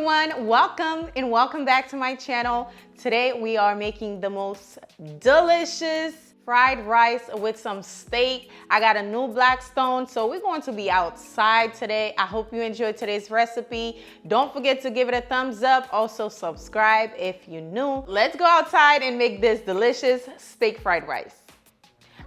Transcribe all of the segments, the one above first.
everyone, welcome back to my channel. Today we are making the most delicious fried rice with some steak. I got a new Blackstone, so we're going to be outside today. I hope you enjoyed today's recipe. Don't forget to give it a thumbs up. Also subscribe if you're new. Let's go outside and make this delicious steak fried rice.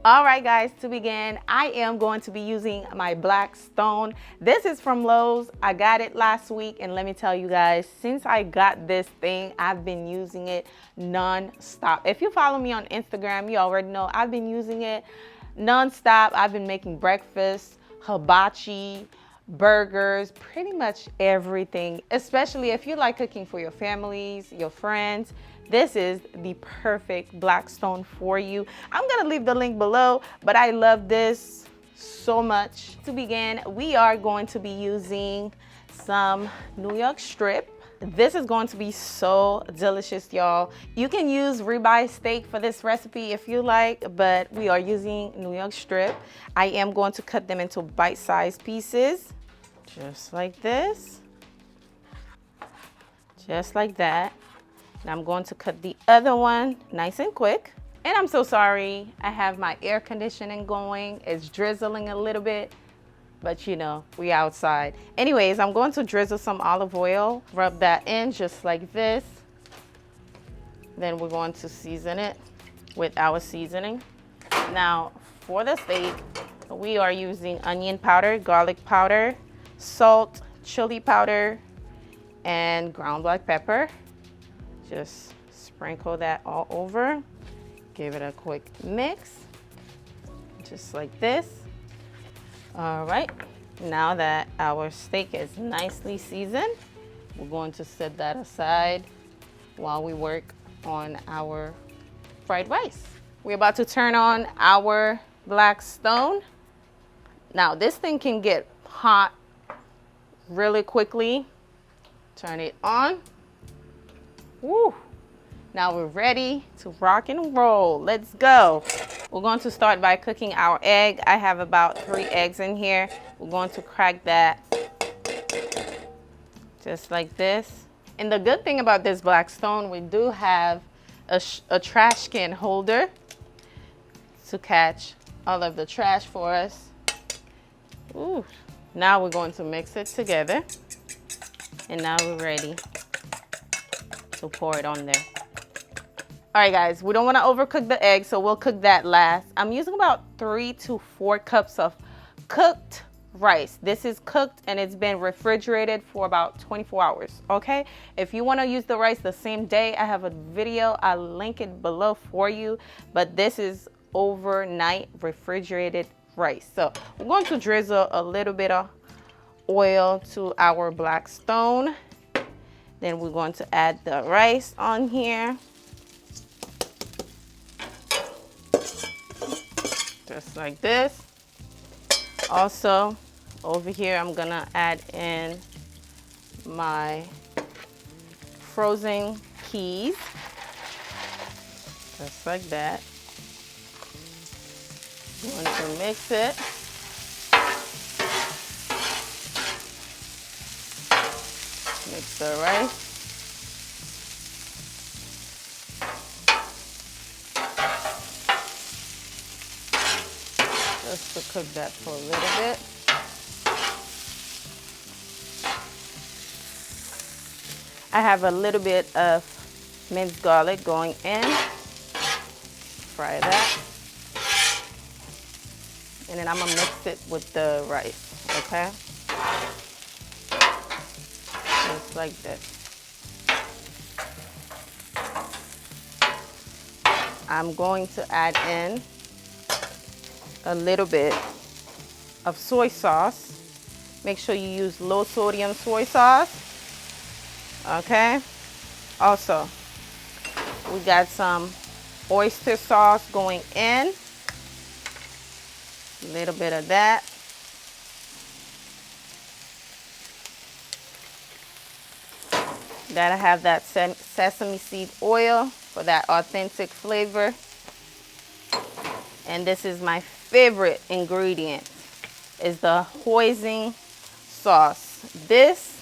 All right, guys, to begin, I am going to be using my Blackstone. This is from Lowe's. I got it last week, and let me tell you guys, since I got this thing, I've been using it non-stop. If you follow me on Instagram, you already know I've been using it non-stop. I've been making breakfast, hibachi, burgers, pretty much everything, especially if you like cooking for your families, your friends. This is the perfect Blackstone for you. I'm gonna leave the link below, but I love this so much. To begin, we are going to be using some New York strip. This is going to be so delicious, y'all. You can use ribeye steak for this recipe if you like, but we are using New York strip. I am going to cut them into bite-sized pieces, just like this, just like that. And I'm going to cut the other one nice and quick. And I'm so sorry, I have my air conditioning going. It's drizzling a little bit, but you know, we outside. Anyways, I'm going to drizzle some olive oil, rub that in just like this. Then we're going to season it with our seasoning. Now, for the steak, we are using onion powder, garlic powder, salt, chili powder, and ground black pepper. Just sprinkle that all over. Give it a quick mix, just like this. All right, now that our steak is nicely seasoned, we're going to set that aside while we work on our fried rice. We're about to turn on our Blackstone. Now, this thing can get hot really quickly. Turn it on. Woo. Now we're ready to rock and roll. Let's go. We're going to start by cooking our egg. I have about 3 eggs in here. We're going to crack that just like this. And the good thing about this Blackstone, we do have a trash can holder to catch all of the trash for us. Ooh. Now we're going to mix it together. And now we're ready to pour it on there. All right, guys, we don't want to overcook the egg, so we'll cook that last. I'm using about 3 to 4 cups of cooked rice. This is cooked and it's been refrigerated for about 24 hours, okay? If you want to use the rice the same day, I have a video. I'll link it below for you, but this is overnight refrigerated rice. So we're going to drizzle a little bit of oil to our Blackstone. Then we're going to add the rice on here. Just like this. Also, over here, I'm gonna add in my frozen peas. Just like that. I'm going to mix it. Mix the rice. Just to cook that for a little bit. I have a little bit of minced garlic going in. Fry that. And then I'm gonna mix it with the rice, okay? Just like this. I'm going to add in a little bit of soy sauce. Make sure you use low sodium soy sauce, okay? Also, we got some oyster sauce going in. A little bit of that. Gotta have that sesame seed oil for that authentic flavor. And this is my favorite ingredient, is the hoisin sauce. This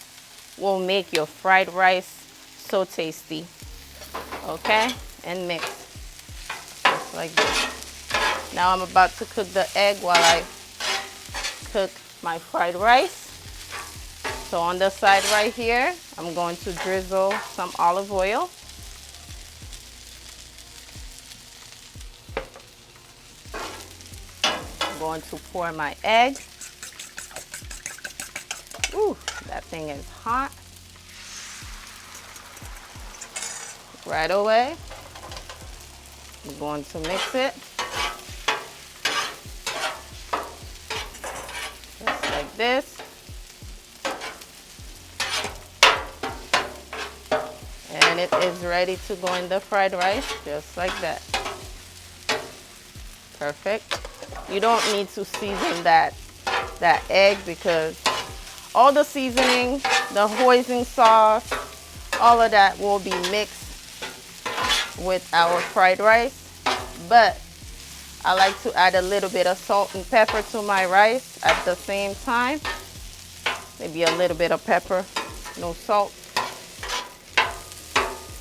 will make your fried rice so tasty. Okay, and mix just like this. Now I'm about to cook the egg while I cook my fried rice. So on the side right here, I'm going to drizzle some olive oil. I'm going to pour my egg. Ooh, that thing is hot. Right away, I'm going to mix it. Just like this. And it is ready to go in the fried rice, just like that. Perfect. You don't need to season that egg because all the seasoning, the hoisin sauce, all of that will be mixed with our fried rice. But I like to add a little bit of salt and pepper to my rice at the same time. Maybe a little bit of pepper, no salt.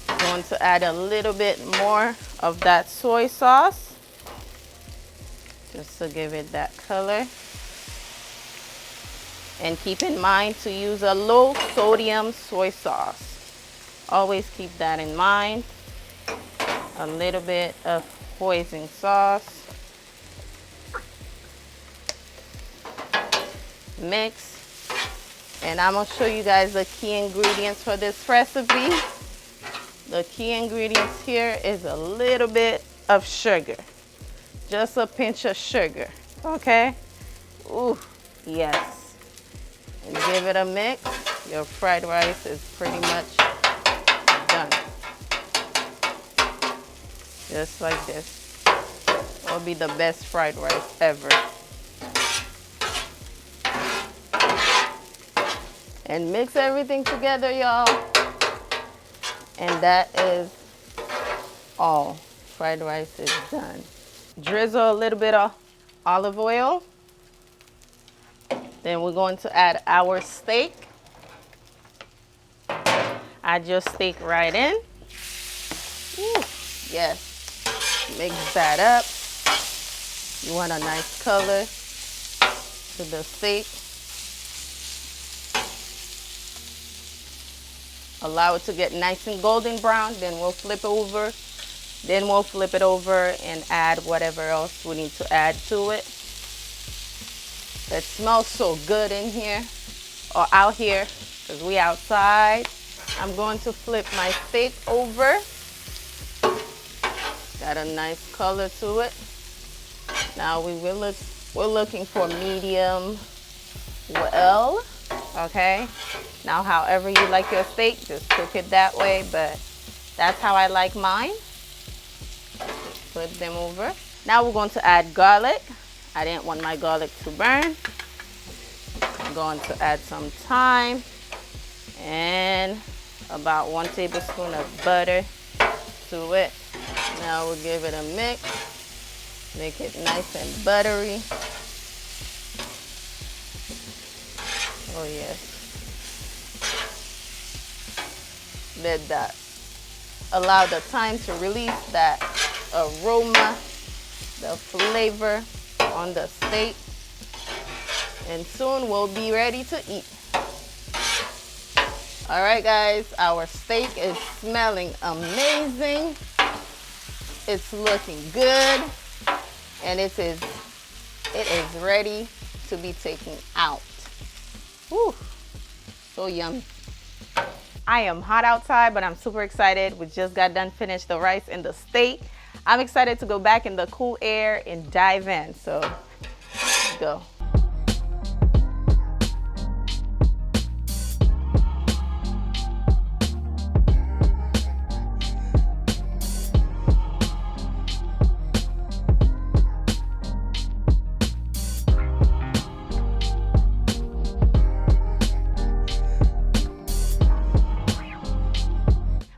I'm going to add a little bit more of that soy sauce, just to give it that color. And keep in mind to use a low sodium soy sauce. Always keep that in mind. A little bit of hoisin sauce. Mix. And I'm going to show you guys the key ingredients for this recipe. The key ingredients here is a little bit of sugar. Just a pinch of sugar. Okay? Ooh, yes. And give it a mix. Your fried rice is pretty much done. Just like this. It'll be the best fried rice ever. And mix everything together, y'all. And that is all. Fried rice is done. Drizzle a little bit of olive oil. Then we're going to add our steak. Add your steak right in. Ooh, yes. Mix that up. You want a nice color to the steak. Allow it to get nice and golden brown, then we'll flip over. Then we'll flip it over and add whatever else we need to add to it. It smells so good in here, or out here, because we outside. I'm going to flip my steak over. Got a nice color to it. Now we're looking for medium well, okay? Now, however you like your steak, just cook it that way, but that's how I like mine. Flip them over. Now we're going to add garlic. I didn't want my garlic to burn. I'm going to add some thyme and about 1 tablespoon of butter to it. Now we'll give it a mix. Make it nice and buttery. Oh yes. Let that allow the thyme to release that aroma, the flavor on the steak. And soon we'll be ready to eat. All right, guys, our steak is smelling amazing. It's looking good, and it is ready to be taken out. Whew, so yummy. I am hot outside, but I'm super excited. We just got done finished the rice and the steak. I'm excited to go back in the cool air and dive in. So let's go.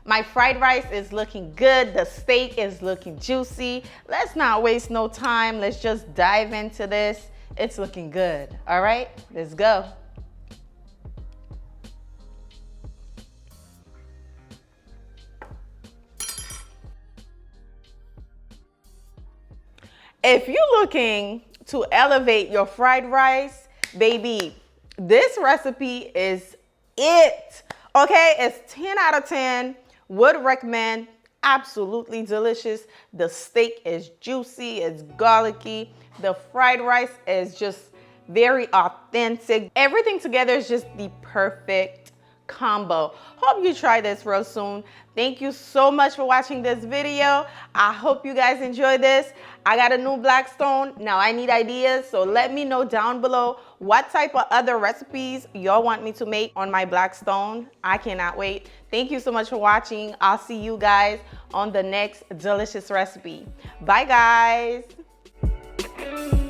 My fried rice is looking good. The steak is looking juicy. Let's not waste no time. Let's just dive into this. It's looking good. All right, let's go. If you're looking to elevate your fried rice, baby, this recipe is it. Okay, it's 10 out of 10. Would recommend. Absolutely delicious. The steak is juicy, it's garlicky. The fried rice is just very authentic. Everything together is just the perfect combo. Hope you try this real soon. Thank you so much for watching this video. I hope you guys enjoy this. I got a new Blackstone. Now I need ideas, so let me know down below what type of other recipes y'all want me to make on my Blackstone. I cannot wait. Thank you so much for watching. I'll see you guys on the next delicious recipe. Bye guys.